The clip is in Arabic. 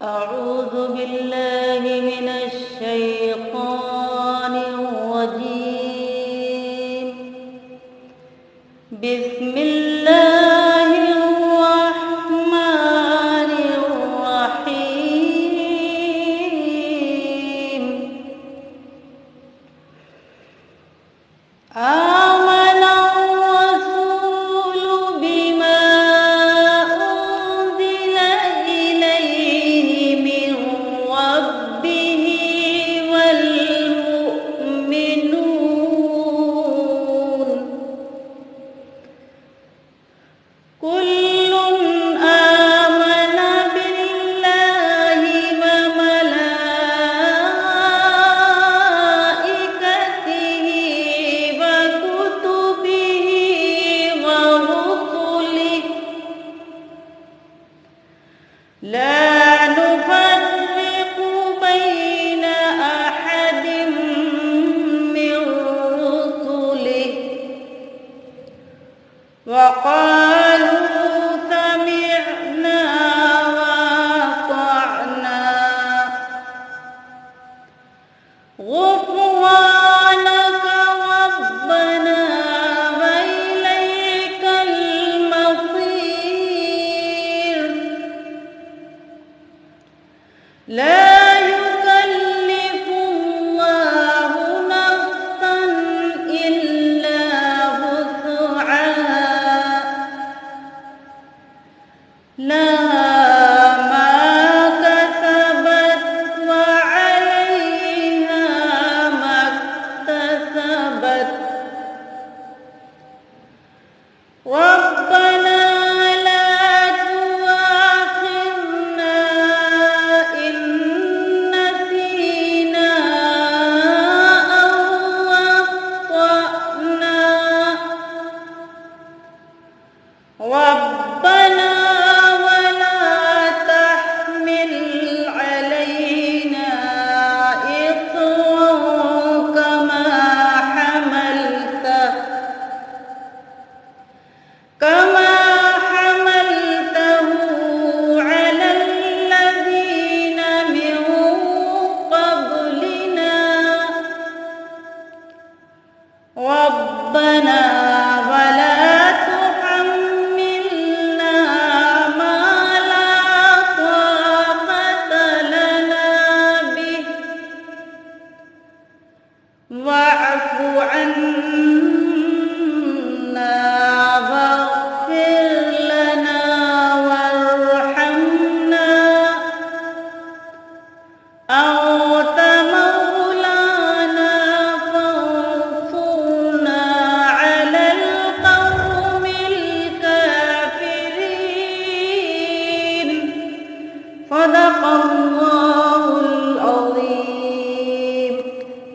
أعوذ بالله من الشيطان الرجيم. بسم الله الرحمن الرحيم. آمن الرسول بما أنزل إليه من ربه والمؤمنون كل آمن بالله وملائكته وكتبه ورسله لا نفرق بين أحد من رسله وقالوا سمعنا وأطعنا غفرانك ربنا وإليك المصير. لا يكلف الله نفسا إلا وسعها لها ما كسبت وعليها ما اكتسبت. ربنا لا تؤاخذنا إن نسينا أو أخطأنا. ربنا ولا تحمل علينا إصرا كما حملته على الذين من قبلنا. ربنا ولا تحملنا ما لا طاقة لنا به واعف عنا واغفر لنا وارحمنا أنت مولانا فانصرنا على القوم الكافرين. صدق الله.